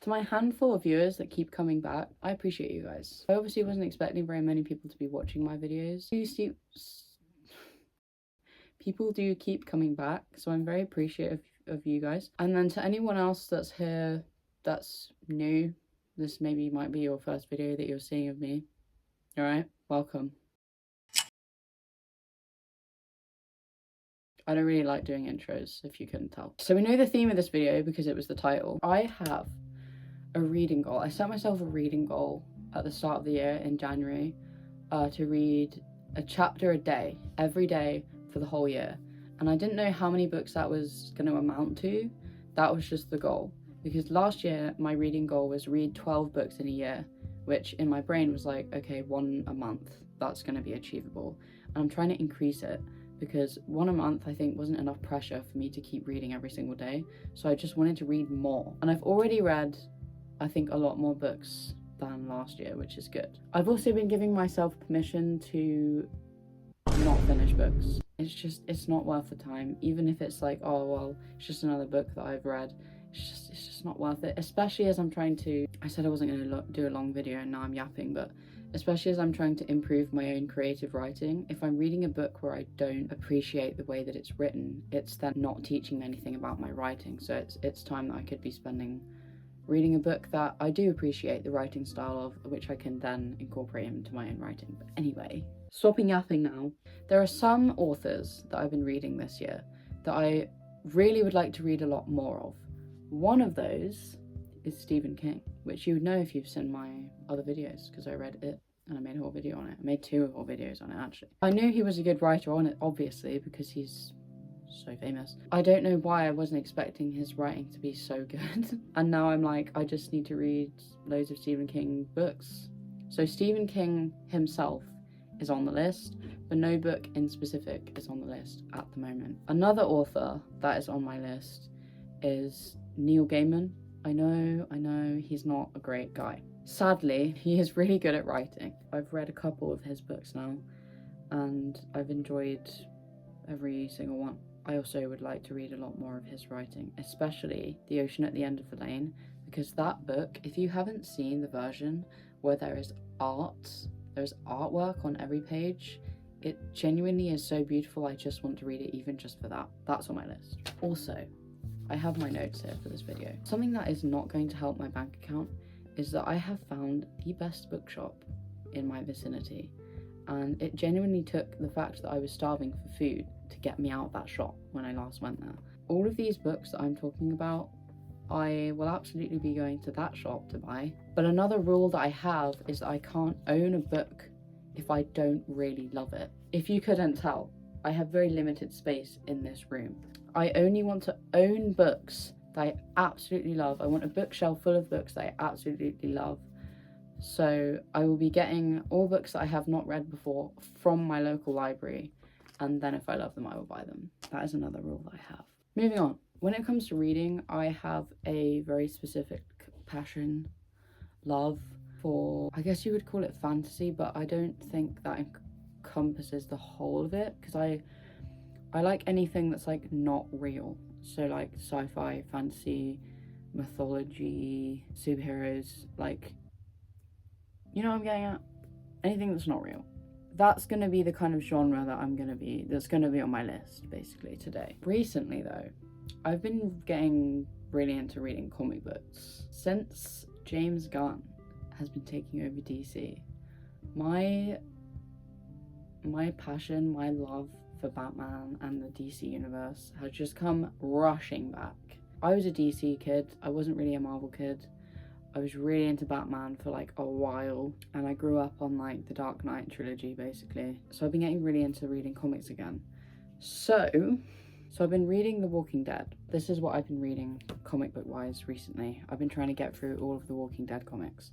To my handful of viewers that keep coming back, I appreciate you guys. I obviously wasn't expecting very many people to be watching my videos. People do keep coming back, so I'm very appreciative of you guys. And then to anyone else that's here that's new, this maybe might be your first video that you're seeing of me. Alright, welcome. I don't really like doing intros, if you couldn't tell. So we know the theme of this video because it was the title. I have a reading goal. I set myself a reading goal at the start of the year in January to read a chapter a day, every day for the whole year. And I didn't know how many books that was going to amount to. That was just the goal. Because last year, my reading goal was read 12 books in a year, which in my brain was like, okay, 1 a month. That's going to be achievable. And I'm trying to increase it because 1 a month, I think, wasn't enough pressure for me to keep reading every single day. So I just wanted to read more. And I've already read, I think, a lot more books than last year, which is good. I've also been giving myself permission to not finish books. It's not worth the time. Even if it's like, oh, well, it's just another book that I've read. It's just not worth it. Especially as I'm trying to, I said I wasn't going to do a long video and now I'm yapping, but especially as I'm trying to improve my own creative writing. If I'm reading a book where I don't appreciate the way that it's written, it's then not teaching me anything about my writing. So it's time that I could be spending reading a book that I do appreciate the writing style of, which I can then incorporate into my own writing. But anyway, stopping yapping now. There are some authors that I've been reading this year that I really would like to read a lot more of. One of those is Stephen King, which you would know if you've seen my other videos, because I read it and I made a whole video on it. I made 2 whole videos on it, actually. I knew he was a good writer on it, obviously, because he's so famous. I don't know why I wasn't expecting his writing to be so good. And now I'm like, I just need to read loads of Stephen King books. So Stephen King himself is on the list, but no book in specific is on the list at the moment. Another author that is on my list is Neil Gaiman. I know he's not a great guy. Sadly, he is really good at writing. I've read a couple of his books now and I've enjoyed every single one. I also would like to read a lot more of his writing, especially The Ocean at the End of the Lane, because that book, if you haven't seen the version where there's artwork on every page, it genuinely is so beautiful. I just want to read it even just for that. That's on my list. Also, I have my notes here for this video. Something that is not going to help my bank account is that I have found the best bookshop in my vicinity. And it genuinely took the fact that I was starving for food to get me out of that shop when I last went there. All of these books that I'm talking about, I will absolutely be going to that shop to buy. But another rule that I have is that I can't own a book if I don't really love it. If you couldn't tell, I have very limited space in this room. I only want to own books that I absolutely love. I want a bookshelf full of books that I absolutely love. So I will be getting all books that I have not read before from my local library, and then if I love them, I will buy them. That is another rule that I have. Moving on. When it comes to reading, I have a very specific passion, love for, I guess you would call it fantasy, but I don't think that encompasses the whole of it, because I like anything that's like not real. So like sci-fi, fantasy, mythology, superheroes, like, you know what I'm getting at? Anything that's not real. That's going to be the kind of genre that that's going to be on my list, basically, today. Recently, though, I've been getting really into reading comic books. Since James Gunn has been taking over DC, my passion, my love for Batman and the DC universe has just come rushing back. I was a DC kid. I wasn't really a Marvel kid. I was really into Batman for like a while, and I grew up on like the Dark Knight trilogy, basically. So I've been getting really into reading comics again. So I've been reading The Walking Dead. This is what I've been reading comic book wise recently. I've been trying to get through all of the Walking Dead comics.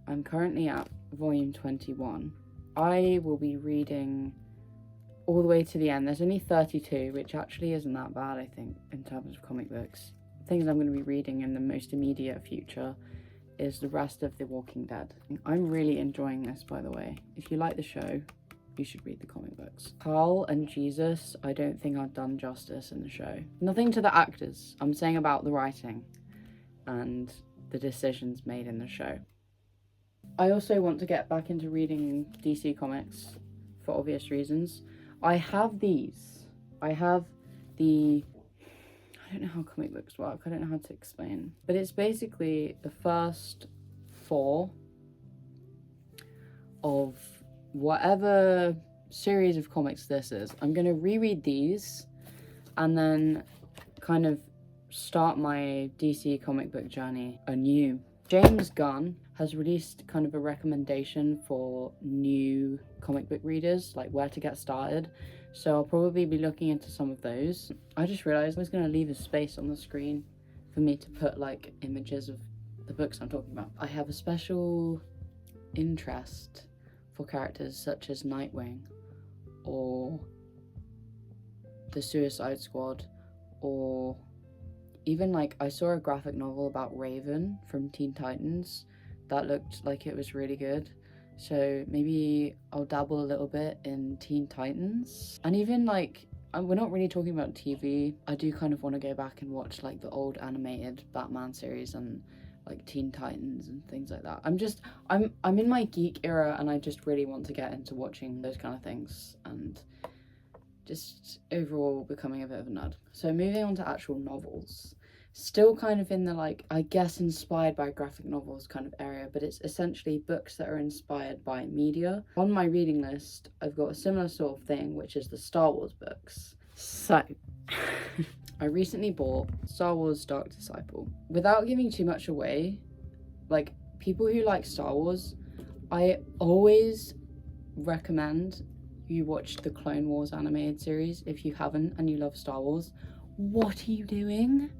I'm currently at volume 21. I will be reading all the way to the end. There's only 32, which actually isn't that bad, I think, in terms of comic books. Things I'm going to be reading in the most immediate future is the rest of The Walking Dead. I'm really enjoying this, by the way. If you like the show, you should read the comic books. Carl and Jesus, I don't think are done justice in the show. Nothing to the actors. I'm saying about the writing. And the decisions made in the show. I also want to get back into reading DC comics for obvious reasons. I have these. I have the... I don't know how comic books work. I don't know how to explain. But it's basically the first 4 of whatever series of comics this is. I'm going to reread these and then kind of start my DC comic book journey anew. James Gunn has released kind of a recommendation for new comic book readers, like where to get started. So I'll probably be looking into some of those. I just realized I was going to leave a space on the screen for me to put like images of the books I'm talking about. I have a special interest for characters such as Nightwing or the Suicide Squad, or even like I saw a graphic novel about Raven from Teen Titans that looked like it was really good. So maybe I'll dabble a little bit in Teen Titans. And even like, we're not really talking about TV. I do kind of want to go back and watch like the old animated Batman series and like Teen Titans and things like that. I'm in my geek era, and I just really want to get into watching those kind of things and just overall becoming a bit of a nerd. So moving on to actual novels. Still kind of in the like, I guess inspired by graphic novels kind of area, but it's essentially books that are inspired by media. On my reading list, I've got a similar sort of thing, which is the Star Wars books. So, I recently bought Star Wars Dark Disciple. Without giving too much away, like, people who like Star Wars, I always recommend you watch the Clone Wars animated series if you haven't and you love Star Wars. What are you doing?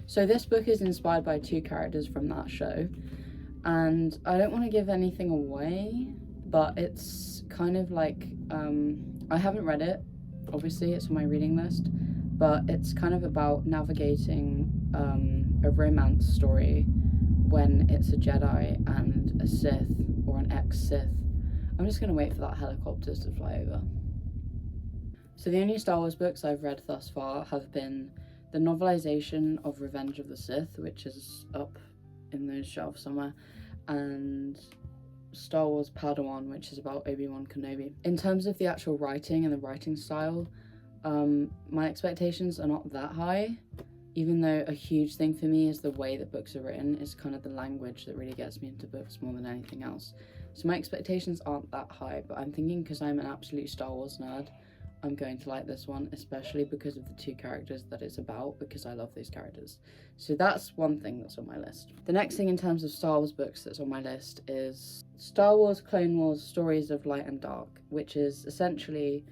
So this book is inspired by 2 characters from that show, and I don't want to give anything away, but it's kind of like, I haven't read it, obviously it's on my reading list, but it's kind of about navigating a romance story when it's a Jedi and a Sith, or an ex-Sith. I'm just going to wait for that helicopter to fly over. So the only Star Wars books I've read thus far have been the novelization of Revenge of the Sith, which is up in those shelves somewhere, and Star Wars Padawan, which is about Obi-Wan Kenobi. In terms of the actual writing and the writing style, my expectations are not that high, even though a huge thing for me is the way that books are written. Is kind of the language that really gets me into books more than anything else. So my expectations aren't that high, but I'm thinking because I'm an absolute Star Wars nerd, I'm going to like this one, especially because of the 2 characters that it's about, because I love those characters. So that's one thing that's on my list. The next thing in terms of Star Wars books that's on my list is Star Wars Clone Wars Stories of Light and Dark, which is essentially,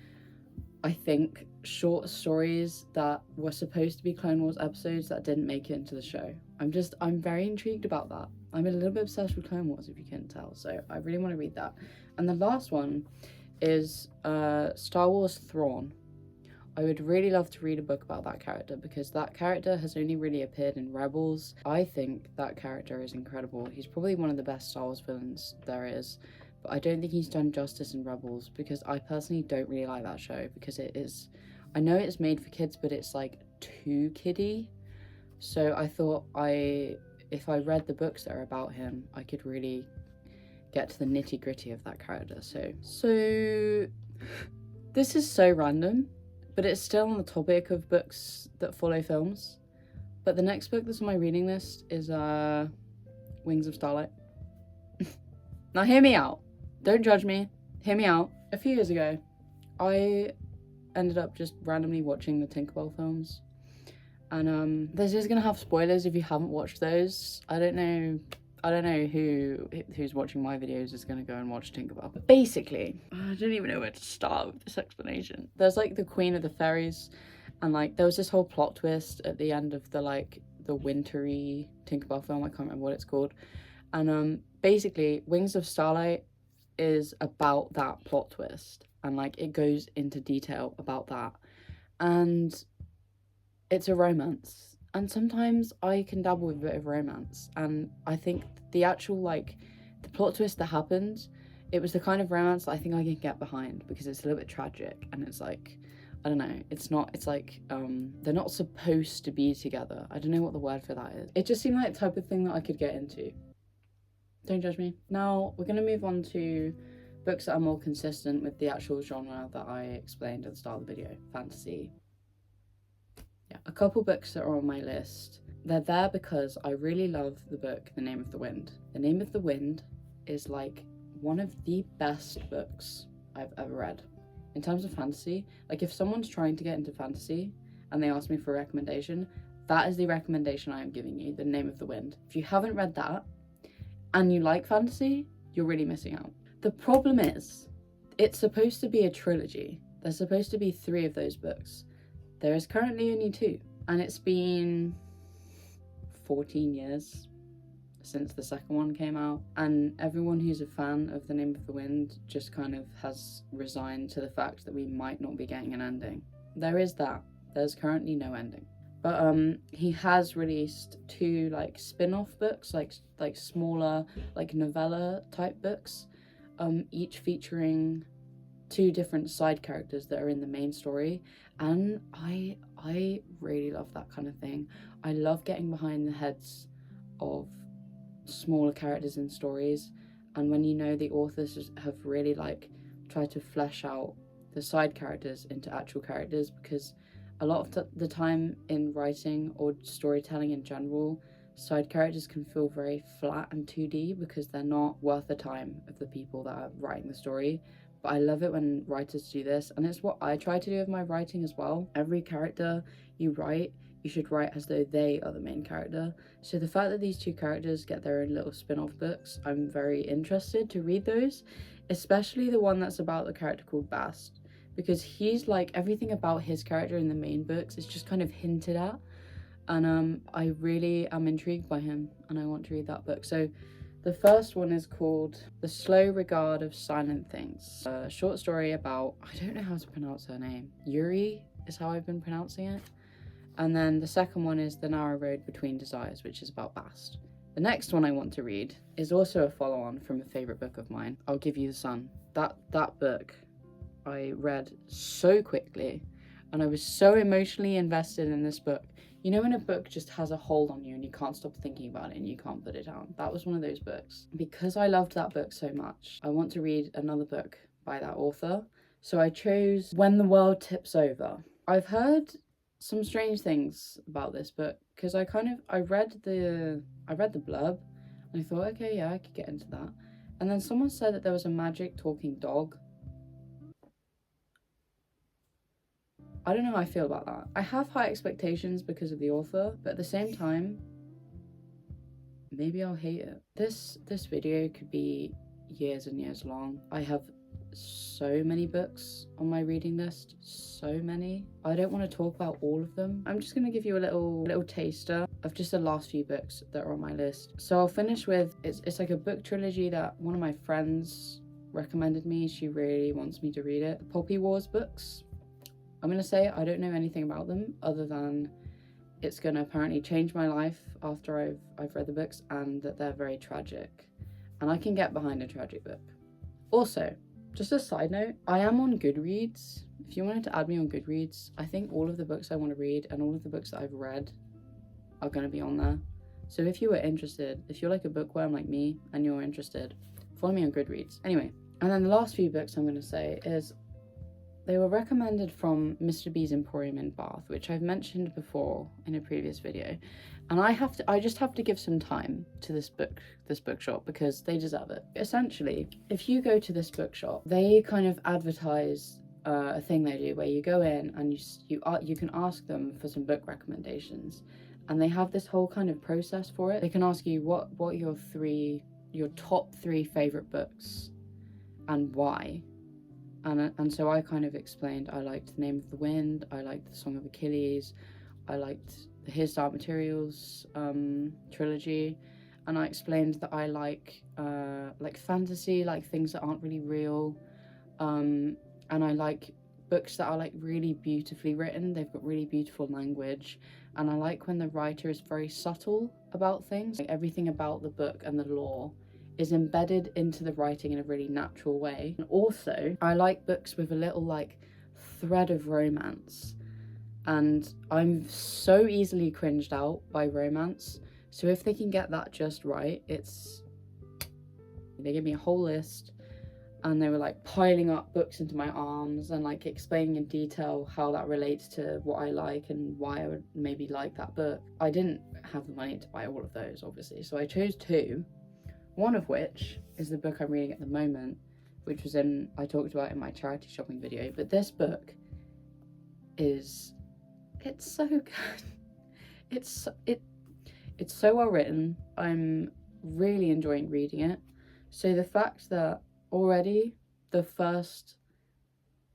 I think, short stories that were supposed to be Clone Wars episodes that didn't make it into the show. I'm very intrigued about that. I'm a little bit obsessed with Clone Wars, if you can't tell, so I really want to read that. And the last one is Star Wars Thrawn. I would really love to read a book about that character, because that character has only really appeared in Rebels. I think that character is incredible. He's probably one of the best Star Wars villains there is, but I don't think he's done justice in Rebels, because I personally don't really like that show, because it is, I know it's made for kids, but it's like too kiddie. So I thought if I read the books that are about him, I could really get to the nitty-gritty of that character. So this is so random, but it's still on the topic of books that follow films. But the next book that's on my reading list is Wings of Starlight. Now hear me out. Don't judge me. Hear me out. A few years ago, I ended up just randomly watching the Tinkerbell films. And this is gonna have spoilers if you haven't watched those. I don't know who's watching my videos is gonna go and watch Tinkerbell. But basically, I don't even know where to start with this explanation. There's like the Queen of the Fairies, and like there was this whole plot twist at the end of the wintry Tinkerbell film. I can't remember what it's called. And basically, Wings of Starlight is about that plot twist, and like it goes into detail about that, and it's a romance. And sometimes I can dabble with a bit of romance, and I think the actual the plot twist that happened, it was the kind of romance that I think I can get behind, because it's a little bit tragic, and it's like, I don't know, it's like, they're not supposed to be together. I don't know what the word for that is. It just seemed like the type of thing that I could get into. Don't judge me. Now, we're gonna move on to books that are more consistent with the actual genre that I explained at the start of the video, fantasy. Yeah, a couple books that are on my list. They're there because I really love the book, The Name of the Wind. The Name of the Wind is like one of the best books I've ever read. In terms of fantasy, like if someone's trying to get into fantasy and they ask me for a recommendation, that is the recommendation I am giving you, The Name of the Wind. If you haven't read that and you like fantasy, you're really missing out. The problem is, it's supposed to be a trilogy. There's supposed to be 3 of those books. There is currently only 2, and it's been 14 years since the second one came out, and everyone who's a fan of The Name of the Wind just kind of has resigned to the fact that we might not be getting an ending. There is that. There's currently no ending. But he has released 2 like spin-off books, like smaller like novella type books, each featuring 2 different side characters that are in the main story, and I really love that kind of thing. I love getting behind the heads of smaller characters in stories, and when you know the authors have really like tried to flesh out the side characters into actual characters, because a lot of the time in writing or storytelling in general, side characters can feel very flat and 2D because they're not worth the time of the people that are writing the story. But I love it when writers do this, and it's what I try to do with my writing as well. Every character you write, you should write as though they are the main character. So the fact that these 2 characters get their own little spin-off books, I'm very interested to read those, especially the one that's about the character called Bast, because he's like, everything about his character in the main books is just kind of hinted at, and I really am intrigued by him, and I want to read that book. So the first one is called The Slow Regard of Silent Things, a short story about, I don't know how to pronounce her name, Yuri is how I've been pronouncing it. And then the second one is The Narrow Road Between Desires, which is about Bast. The next one I want to read is also a follow-on from a favourite book of mine, I'll Give You the Sun. That book I read so quickly, and I was so emotionally invested in this book. You know when a book just has a hold on you and you can't stop thinking about it and you can't put it down? That was one of those books. Because I loved that book so much, I want to read another book by that author. So I chose When the World Tips Over. I've heard some strange things about this book, because I read the blurb and I thought, okay, yeah, I could get into that. And then someone said that there was a magic talking dog. I don't know how I feel about that. I have high expectations because of the author, but at the same time, maybe I'll hate it. This video could be years and years long. I have so many books on my reading list, so many. I don't want to talk about all of them. I'm just going to give you a little taster of just the last few books that are on my list. So I'll finish with, it's like a book trilogy that one of my friends recommended me. She really wants me to read it. The Poppy Wars books. I'm going to say I don't know anything about them other than it's going to apparently change my life after I've read the books, and that they're very tragic. And I can get behind a tragic book. Also, just a side note, I am on Goodreads. If you wanted to add me on Goodreads, I think all of the books I want to read and all of the books that I've read are going to be on there. So if you were interested, if you're like a bookworm like me and you're interested, follow me on Goodreads. Anyway, and then the last few books I'm going to say is, they were recommended from Mr. B's Emporium in Bath, which I've mentioned before in a previous video. And I just have to give some time to this bookshop because they deserve it. Essentially, if you go to this bookshop, they kind of advertise a thing they do where you go in and you can ask them for some book recommendations, and they have this whole kind of process for it. They can ask you what are your top 3 favorite books and why. And so I kind of explained I liked The Name of the Wind, I liked The Song of Achilles, I liked the His Dark Materials trilogy, and I explained that I like fantasy, like things that aren't really real, and I like books that are like really beautifully written. They've got really beautiful language, and I like when the writer is very subtle about things. Like everything about the book and the lore is embedded into the writing in a really natural way. And also, I like books with a little like thread of romance, and I'm so easily cringed out by romance. So if they can get that just right, they gave me a whole list, and they were like piling up books into my arms and like explaining in detail how that relates to what I like and why I would maybe like that book. I didn't have the money to buy all of those, obviously, so I chose 2, one of which is the book I'm reading at the moment, which I talked about in my charity shopping video. But this book it's so good. It's so well written. I'm really enjoying reading it. So the fact that already the first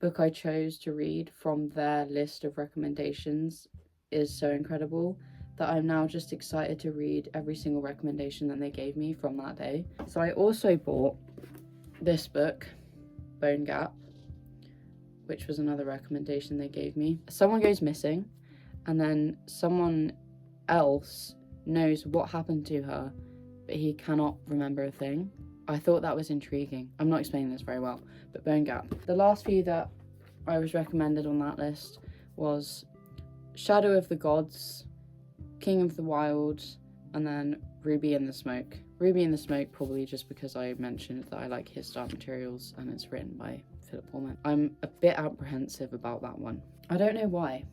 book I chose to read from their list of recommendations is so incredible that I'm now just excited to read every single recommendation that they gave me from that day. So I also bought this book, Bone Gap, which was another recommendation they gave me. Someone goes missing, and then someone else knows what happened to her, but he cannot remember a thing. I thought that was intriguing. I'm not explaining this very well, but Bone Gap. The last few that I was recommended on that list was Shadow of the Gods, King of the Wild, and then Ruby in the Smoke. Ruby in the Smoke probably just because I mentioned that I like his style materials and it's written by Philip Pullman. I'm a bit apprehensive about that one. I don't know why.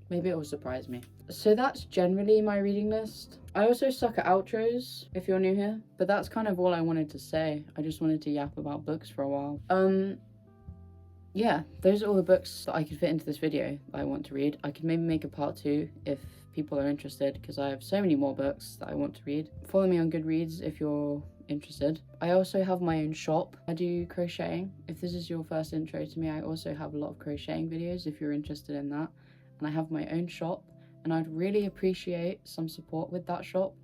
Maybe it will surprise me. So that's generally my reading list. I also suck at outros, if you're new here, but that's kind of all I wanted to say. I just wanted to yap about books for a while. Yeah, those are all the books that I could fit into this video that I want to read. I could maybe make a part 2 if people are interested, because I have so many more books that I want to read. Follow me on Goodreads if you're interested. I also have my own shop. I do crocheting. If this is your first intro to me, I also have a lot of crocheting videos if you're interested in that. And I have my own shop, and I'd really appreciate some support with that shop.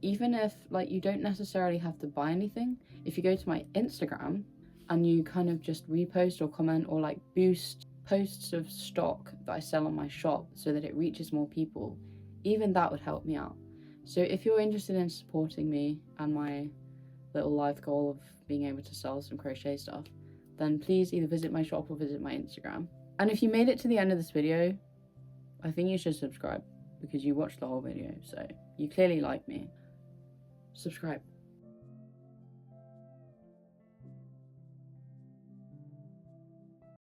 Even if like you don't necessarily have to buy anything, if you go to my Instagram and you kind of just repost or comment or like boost posts of stock that I sell on my shop so that it reaches more people, even that would help me out. So if you're interested in supporting me and my little life goal of being able to sell some crochet stuff, then please either visit my shop or visit my Instagram. And if you made it to the end of this video, I think you should subscribe, because you watched the whole video, so you clearly like me. Subscribe.